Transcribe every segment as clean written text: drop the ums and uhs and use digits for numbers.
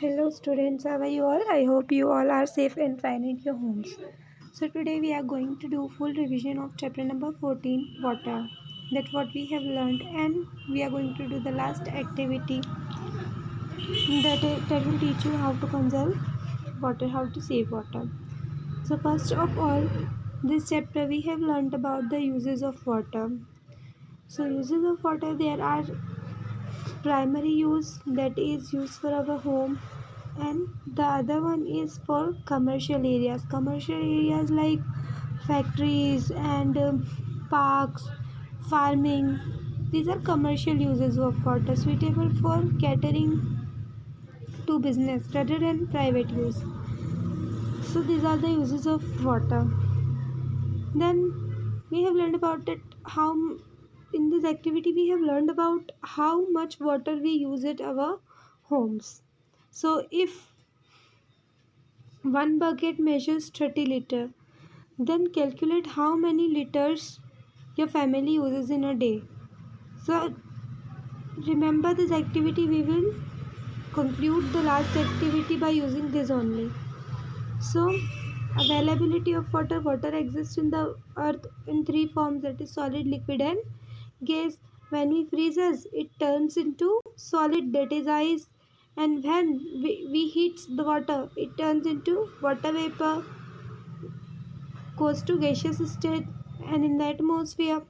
Hello students, how are you all? I hope you all are safe and fine in your homes. So today we are going to do full revision of chapter number 14, water. That's what we have learned, and we are going to do the last activity that will teach you how to conserve water, how to save water. So first of all, this chapter we have learned about the uses of water. So uses of water, there are primary use, that is used for our home, and the other one is for commercial areas like factories and parks, farming. These are commercial uses of water suitable for catering to business rather than private use. So these are the uses of water. Then we have learned about it how in this activity we have learned about how much water we use at our homes. So if one bucket measures 30 liter, then calculate how many liters your family uses in a day. So remember this activity, we will conclude the last activity by using this only. So availability of water. Water exists in the earth in three forms, that is solid, liquid and gas. When we freezes, it turns into solid, that is ice, and when we heat the water, it turns into water vapor, goes to gaseous state and in the atmosphere.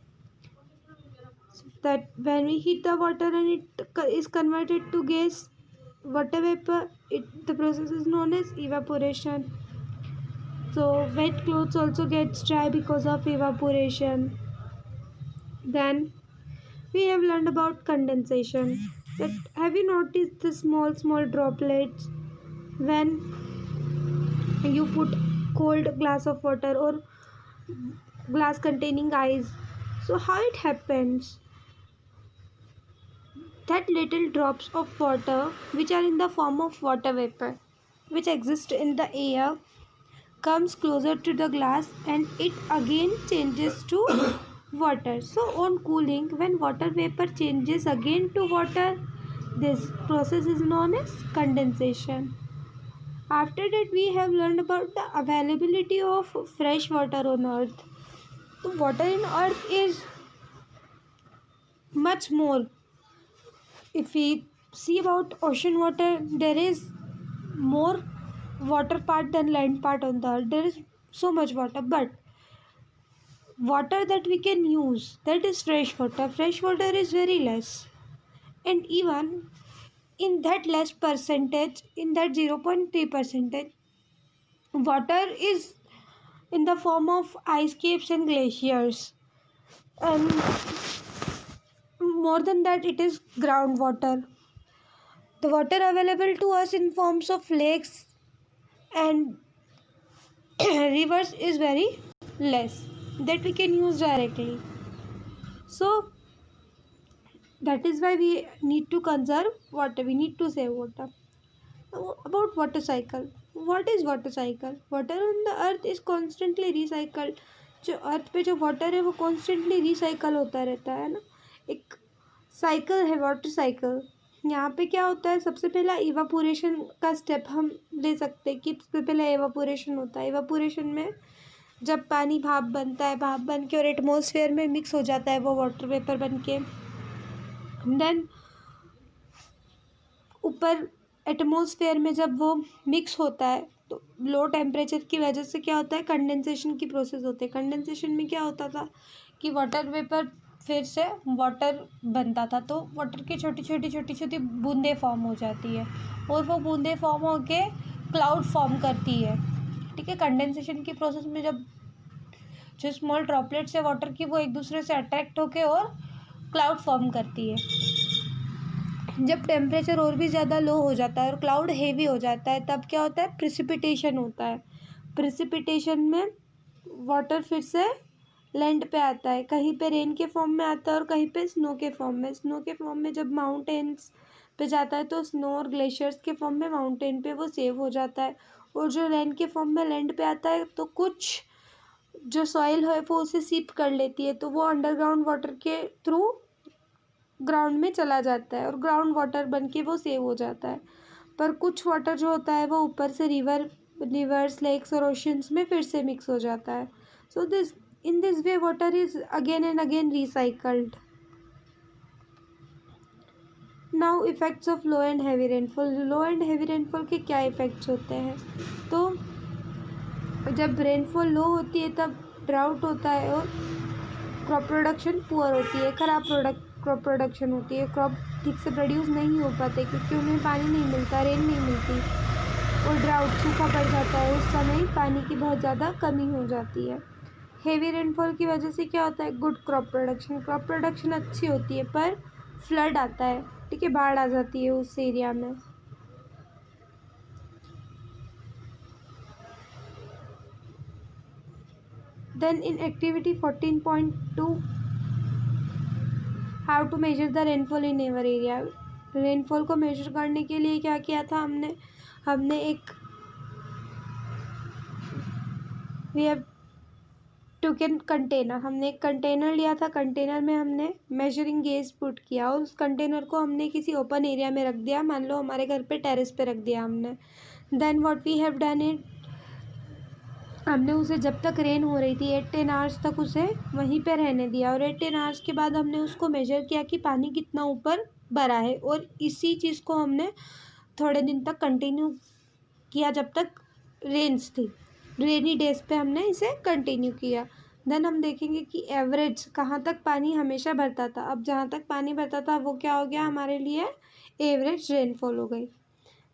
That when we heat the water and it is converted to gas, water vapor, the process is known as evaporation. So wet clothes also gets dry because of evaporation. Then we have learned about condensation. That have you noticed the small droplets when you put cold glass of water or glass containing ice? So how it happens that little drops of water which are in the form of water vapor which exist in the air comes closer to the glass and it again changes to water. So on cooling, when water vapor changes again to water, this process is known as condensation. After that, we have learned about the availability of fresh water on earth. The water in earth is much more. If we see about ocean water, there is more water part than land part on the earth. There is so much water, but water that we can use, that is fresh water. Fresh water is very less, and even in that less percentage, in that 0.3 percentage, water is in the form of ice caps and glaciers, and more than that, it is groundwater. The water available to us in forms of lakes and rivers is very less, that we can use directly. So that is why we need to conserve water, we need to save water. Now, about water cycle, what is water cycle? Water on the earth is constantly recycled. जो अर्थ पे जो water है वो constantly recycle होता रहता है ना, एक साइकिल है वाटर साइकिल. यहाँ पे क्या होता है, सबसे पहला इवापोरेशन का स्टेप हम ले सकते हैं कि सबसे पहले इवापोरेशन होता है. इवापोरेशन में जब पानी भाप बनता है, भाप बन के और एटमॉस्फेयर में मिक्स हो जाता है वो वाटर वेपर बन के, देन ऊपर एटमॉस्फेयर में जब वो मिक्स होता है तो लो टेम्परेचर की वजह से क्या होता है, कंडेंसेशन की प्रोसेस होती है. कंडेंसेशन में क्या होता था कि वाटर वेपर फिर से वाटर बनता था, तो वाटर की छोटी छोटी बूंदें फॉर्म हो जाती है और वो बूंदें फॉर्म होके क्लाउड फॉर्म करती है. ठीक है, कंडेंसेशन की प्रोसेस में जब जो स्मॉल ड्रॉपलेट्स है वाटर की वो एक दूसरे से अट्रैक्ट होके और क्लाउड फॉर्म करती है. जब टेम्परेचर और भी ज़्यादा लो हो जाता है और क्लाउड हेवी हो जाता है, तब क्या होता है, प्रिसिपिटेशन होता है. प्रिसिपिटेशन में वाटर फिर से लैंड पे आता है, कहीं पे रेन के फॉर्म में आता है और कहीं पे स्नो के फॉर्म में. स्नो के फॉर्म में जब माउंटेन्स पे जाता है तो स्नो और ग्लेशियर्स के फॉर्म में माउंटेन पे वो सेव हो जाता है, और जो रेन के फॉर्म में लैंड पे आता है तो कुछ जो सॉइल है वो उसे सीप कर लेती है, तो वो अंडरग्राउंड वाटर के थ्रू ग्राउंड में चला जाता है और ग्राउंड वाटर बन के वो सेव हो जाता है. पर कुछ वाटर जो होता है वो ऊपर से रिवर्स, लेक्स और ओशंस में फिर से मिक्स हो जाता है. So in this way water is again and again recycled. Now effects of low and heavy rainfall. Low and heavy rainfall के क्या इफ़ेक्ट्स होते हैं? तो जब रेनफॉल लो होती है तब ड्राउट होता है और क्रॉप प्रोडक्शन पुअर होती है, ख़राब क्रॉप प्रोडक्शन होती है. क्रॉप ठीक से प्रोड्यूस नहीं हो पाते क्योंकि उन्हें पानी नहीं मिलता, रेन नहीं मिलती, और ड्राउट, सूखा पड़ जाता है. उस समय पानी की बहुत ज़्यादा कमी हो जाती है. हेवी रेनफॉल की वजह से क्या होता है? गुड क्रॉप प्रोडक्शन अच्छी होती है, पर फ्लड आता है, ठीक है, बाढ़ आ जाती है उस एरिया में. Then in activity 14.2 how to measure the rainfall in every area. Rainfall को मेजर करने के लिए क्या किया था हमने एक वी हैव टूकन कंटेनर. हमने एक कंटेनर लिया था. कंटेनर में हमने मेजरिंग गेज पुट किया और उस कंटेनर को हमने किसी ओपन एरिया में रख दिया. मान लो हमारे घर पे टेरेस पे रख दिया हमने. Then what we have done it, हमने उसे जब तक रेन हो रही थी 8-10 आवर्स तक उसे वहीं पे रहने दिया, और 8-10 आवर्स के बाद हमने उसको मेजर किया कि पानी कितना ऊपर भरा है, और इसी चीज़ को हमने थोड़े दिन तक कंटिन्यू किया जब तक रेन्स थी. रेनी डेज पे हमने इसे कंटिन्यू किया. देन हम देखेंगे कि एवरेज कहाँ तक पानी हमेशा भरता था. अब जहाँ तक पानी भरता था वो क्या हो गया हमारे लिए? एवरेज रेनफॉल हो गई.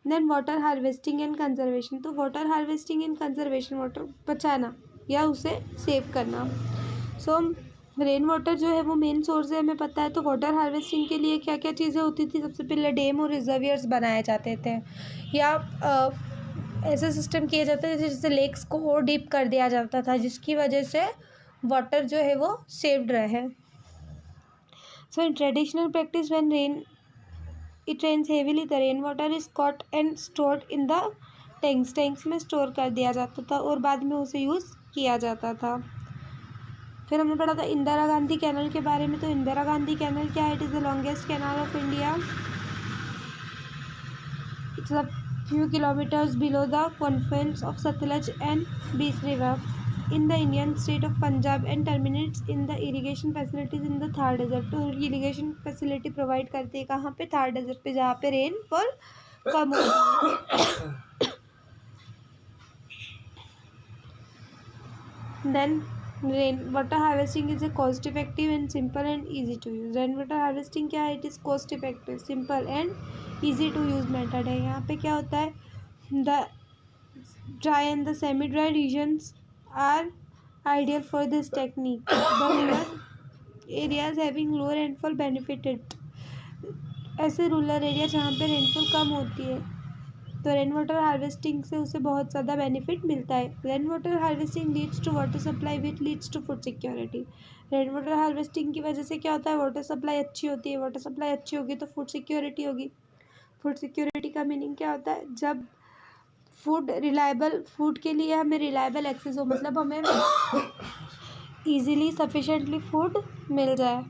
Then water harvesting and conservation. तो water harvesting and conservation, water बचाना या उसे सेव करना. सो रेन वाटर जो है वो मेन सोर्स है, हमें पता है. तो वाटर हार्वेस्टिंग के लिए क्या क्या चीज़ें होती थी? सबसे पहले डैम और रिजर्वियर्स बनाए जाते थे, या ऐसे सिस्टम किए जाते थे जैसे लेक्स को और डीप कर दिया जाता था, जिसकी वजह से वाटर जो है वो सेव्ड रहे. So in traditional practice when it rains heavily, the rain water is caught and stored in the tanks में स्टोर कर दिया जाता था और बाद में उसे यूज़ किया जाता था. फिर हमने पढ़ा था इंदिरा गांधी कैनल के बारे में. तो इंदिरा गांधी कैनल क्या है? It is the longest canal of India. It's a few kilometers below the confluence of Satluj and Beas River in the Indian state of Punjab and terminates in the irrigation facilities in the Thar Desert. तो irrigation facility provide करती है कहाँ पे? Thar desert पे, जहाँ पे rainfall कम होती है. Then rain water harvesting is a cost effective and simple and easy to use. Rain water harvesting क्या है? It is cost effective, simple and easy to use method है. यहाँ पे क्या होता है? The dry and the semi-dry regions are ideal for this technique. The rural areas having low rainfall benefited. ऐसे rural area जहाँ पे रेनफॉल कम होती है तो रेन वाटर हार्वेस्टिंग से उसे बहुत ज़्यादा बेनिफिट मिलता है. Rain water harvesting leads to water supply which leads to food security. Rain water harvesting की वजह से क्या होता है? वाटर सप्लाई अच्छी होती है. वाटर सप्लाई अच्छी होगी तो फूड सिक्योरिटी होगी. फूड सिक्योरिटी का मीनिंग क्या होता है? जब फूड के लिए हमें रिलायबल एक्सेस हो, मतलब हमें ईजीली सफिशेंटली फूड मिल जाए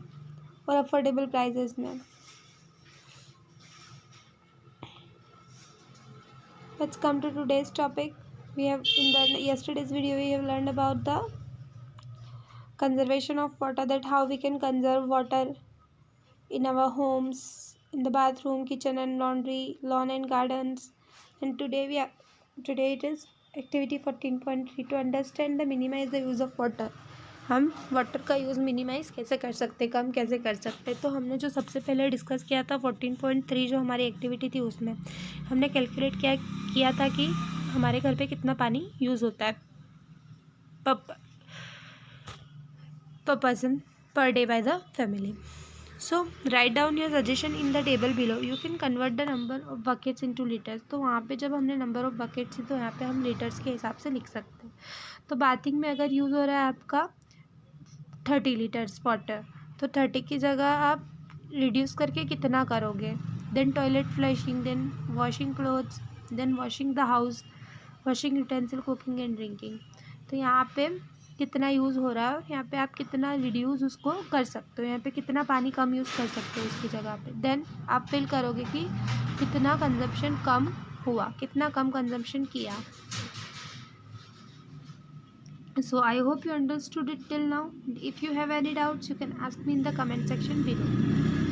और अफोर्डेबल प्राइसेस में. Let's come to today's topic. We have in the yesterday's video we have learned about the conservation of water, that how we can conserve water in our homes, in the bathroom, kitchen and laundry, lawn and gardens. And today it is activity 14.3 to understand the minimize the use of water. हम water का use minimise कैसे कर सकते, कम कैसे कर सकते. तो हमने जो सबसे पहले डिस्कस किया था 14.3 जो हमारी एक्टिविटी थी, उसमें हमने कैलकुलेट किया था कि हमारे घर पे कितना पानी यूज़ होता है पर person per day by the family. So write down your suggestion in the table below. You can convert the number of buckets into litres. तो वहाँ पे जब हमने नंबर ऑफ बकेट्स थी तो यहाँ पे हम लीटर्स के हिसाब से लिख सकते हैं. तो बाथिंग में अगर यूज़ हो रहा है आपका 30 लीटर्स वाटर, तो 30 की जगह आप रिड्यूस करके कितना करोगे. Then toilet flushing, then washing clothes, then washing the house, washing utensil, cooking and drinking. तो यहाँ पे कितना यूज़ हो रहा है, यहाँ पे आप कितना रिड्यूस उसको कर सकते हो, यहाँ पे कितना पानी कम यूज़ कर सकते हो उसकी जगह पे. देन आप फिल करोगे कि कितना कंजप्शन कम हुआ, कितना कम कंजम्पशन किया. So I hope you understood it till now. If you have any doubts, you can ask me in the comment section below.